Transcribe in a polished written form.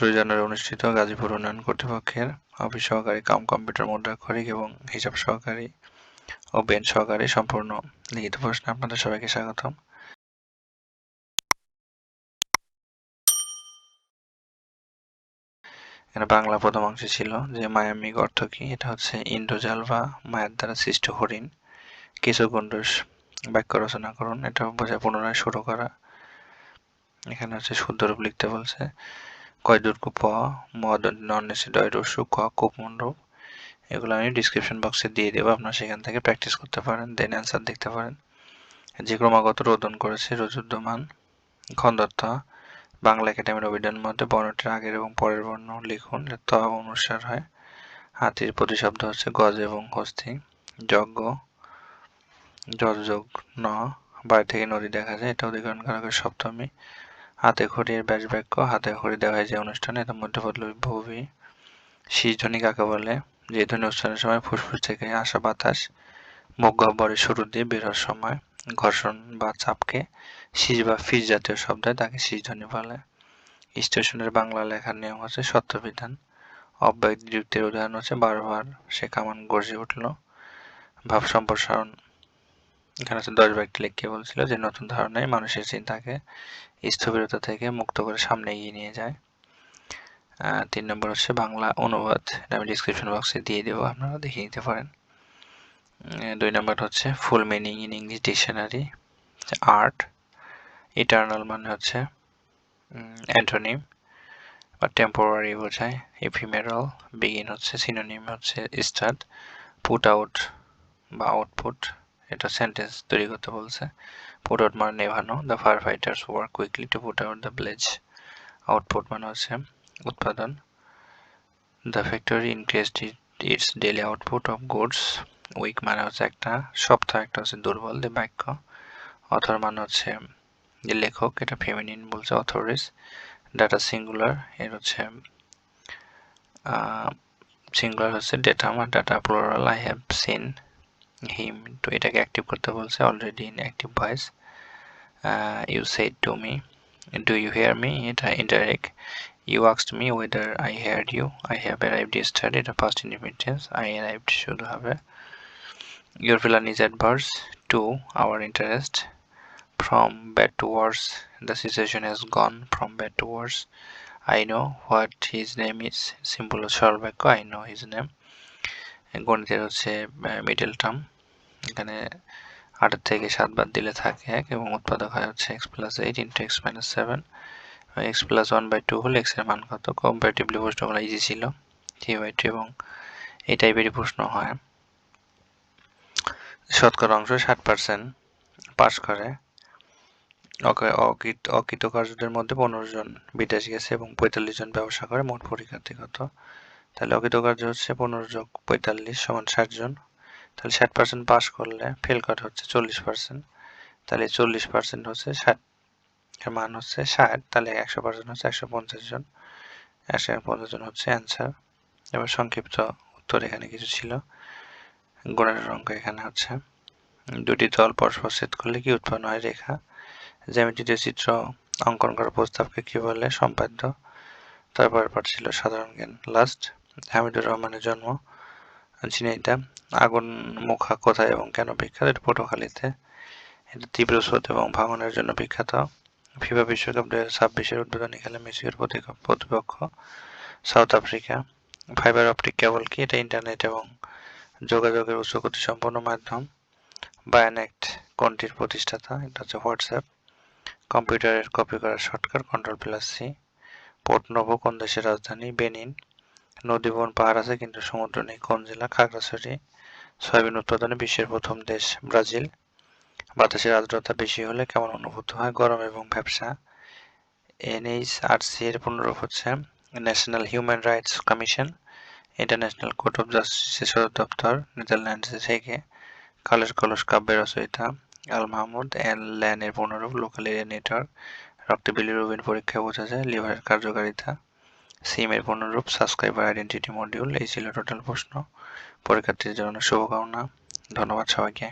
17 জানুয়ারি অনুষ্ঠিত গাজীপুর উন্নয়ন কর্তৃপক্ষের অফিস সহকারী কাম কম্পিউটার মুদ্রাক্ষরিক এবং হিসাব সহকারী ও বেঞ্চ সহকারী সম্পূর্ণ লিখিত প্রশ্নে আপনাদের সবাইকে স্বাগতম। এখানে বাংলা প্রথম অংশে ছিল যে মায়ামিক অর্থ কি। এটা হচ্ছে ইন্দ্রজাল বা মায়ের দ্বারা সৃষ্ট হরিণ। কিছু গণ্ডূষ বাক্য রচনা করুন। এটা বোঝায় পুনরায় শুরু করা। এখানে হচ্ছে শুদ্ধরূপ লিখতে বলছে। কয় দুর্গ প মদ নন্নেসে ডয় রসু ক কোপমণ্ডপ। এগুলো আমি ডিসক্রিপশন বক্সে দিয়ে দেবো, আপনারা সেখান থেকে প্র্যাকটিস করতে পারেন, দেন অ্যান্সার দেখতে পারেন। যে ক্রমাগত রোদন করেছে রজুদ্যমান খন্দত্ব বাংলা একাডেমির অভিধান মধ্যে বর্ণটির আগের এবং পরের বর্ণ লিখুন, ত অনুসার হয়। হাতির প্রতিশব্দ হচ্ছে গজ এবং হস্তি। যজ্ঞ যযোগ ন বাড়ি থেকে নদী দেখা যায়, এটা অধিকরণ কারকের সপ্তমী। হাতে খড়ির ব্যাস বাক্য, হাতে খড়ি দেওয়া হয় যে অনুষ্ঠানে, এটা মধ্যপদলোপী বহুব্রীহি। শীষ ধ্বনি কাকে বলে? যে ধ্বনি উচ্চারণের সময় ফুসফুস থেকে আসা বাতাস মুখ গহ্বরের শুরু দিয়ে বের হওয়ার সময় ঘর্ষণ বা চাপকে শীষ বা ফিস জাতীয় শব্দ হয়, তাকে শীষ ধ্বনি বলে। স্টেশনের বাংলা লেখার নিয়ম হচ্ছে সত্যবিধান। অব্যয় যুক্তির উদাহরণ হচ্ছে বারবার সে কামান গর্জে উঠল। ভাব সম্প্রসারণ, এখানে হচ্ছে 10 ব্যক্তি লিখকে বলছিল যে নতুন ধারণায় মানুষের চিন্তাকে স্থবিরতা থেকে মুক্ত করে সামনে এগিয়ে নিয়ে যায়। 3 নম্বর হচ্ছে বাংলা অনুবাদ, এটা আমি ডিসক্রিপশন বক্সে দিয়ে দেবো, আপনারা দেখে নিতে পারেন। 2 নম্বর হচ্ছে full meaning in English dictionary. Art eternal মানে হচ্ছে অ্যান্টোনিম বা টেম্পোরারি বোঝায়। এফিমেরাল বিগিন হচ্ছে সিনোনিম হচ্ছে স্টার্ট। পুট আউট বা আউটপুট, এটা সেন্টেন্স তৈরি করতে বলছে। পুট আউট মানে নেভানো। The fire fighters work quickly to put out the blaze. Output মানে হচ্ছে উৎপাদন। The factory increased its daily output of goods. Week মানে হচ্ছে একটা সপ্তাহ, একটা হচ্ছে দুর্বল যে বাক্য। অথর মানে হচ্ছে যে লেখক, এটা ফেমিনিন বলছে অথরিস। ডাটা সিঙ্গুলার, এর হচ্ছে সিঙ্গুলার হচ্ছে ডেটা, আমার data plural. I have seen him, তো এটাকে অ্যাক্টিভ করতে বলছে already in active voice. You said to me, do you hear me, এটা indirect. You asked me whether I heard you. I have arrived yesterday, এটা past indefinite tense. I arrived শুধু হবে। Your plan is adverse to our interest. From bad to worse, the situation has gone from bad to worse. I know what his name is. Simple সরল বাক্য, I know his name. গণিতের হচ্ছে middle term, এখানে 8 থেকে 7 বাদ দিলে থাকে 1 এবং উৎপাদক হয় হচ্ছে x plus 8 into x minus 7। x plus 1/2 হলে x এর মান কত? কম্পারেটিভলি প্রশ্নগুলো ইজি ছিল, 3/2, এবং এই টাইপেরই প্রশ্ন হয়। শতকরা অংশ 60% পাস করে। অকৃতকার্যদের মধ্যে 15 জন বিদেশ গেছে এবং 45 জন ব্যবসা করে। মোট পরীক্ষার্থী কত? তাহলে অকৃতকার্য হচ্ছে 15 যোগ 45 সমান 60 জন। তাহলে 60% পাস করলে ফেল করে হচ্ছে 40%। তাহলে 40% হচ্ছে 60 এর মান হচ্ছে 60, তাহলে 100% হচ্ছে 150 জন। 150 জন হচ্ছে অ্যান্সার। এবার সংক্ষিপ্ত উত্তর এখানে কিছু ছিল। গণনের অঙ্ক এখানে হচ্ছে দুটি তল পরস্পর ছেদ করলে কি উৎপন্ন হয়? রেখা। জ্যামিতিতে চিত্র অঙ্কন করার প্রস্তাবকে কি বলে? সম্পাদ্য। তারপর পাঠ ছিল সাধারণ জ্ঞান। লাস্ট হামিদুর রহমানের জন্ম ঝিনাইদহ। আগুন মুখা কোথায় এবং কেন বিখ্যাত? এটা পটুয়াখালীতে। এটা তীব্র স্রোত এবং ভাঙনের জন্য বিখ্যাত। ফিফা বিশ্বকাপ 2026-এর উদ্বোধনী খেলা মেসির প্রতিপক্ষ south Africa. Fibre optic cable কি? এটা ইন্টারনেট এবং যোগাযোগের উচ্চ গতিসম্পন্ন মাধ্যম। বায়োনেট কোনটির প্রতিষ্ঠাতা? এটা হচ্ছে হোয়াটসঅ্যাপ। কম্পিউটারের কপি করার শর্টকাট Ctrl+C। পোর্ট নোভো কোন দেশের রাজধানী? বেনিন। নদী বন পাহাড় আছে কিন্তু সমুদ্র নেই, কোন জেলা? খাগড়াছড়ি। সয়াবিন উৎপাদনে বিশ্বের প্রথম দেশ ব্রাজিল। বাতাসের আর্দ্রতা বেশি হলে কেমন অনুভূত হয়? গরম এবং ভ্যাপসা। NHRC এর পুনরূপ হচ্ছে national human rights commission. International court of জাস্টিসের সদর দপ্তর নেদারল্যান্ডসে থেকে। কালের কলস কাব্যের রচয়িতা আল মাহমুদ। ল্যানের পুনরূপ লোকাল এরিয়া নেটওয়ার্ক। রক্তে বিলিরুবিন পরীক্ষায় বোঝা যায় লিভারের কার্যকারিতা। সিমের পুনরূপ সাবস্ক্রাইবার আইডেন্টিটি মডিউল। এই ছিল টোটাল প্রশ্ন। পরীক্ষার্থীদের জন্য শুভকামনা। ধন্যবাদ সবাইকে।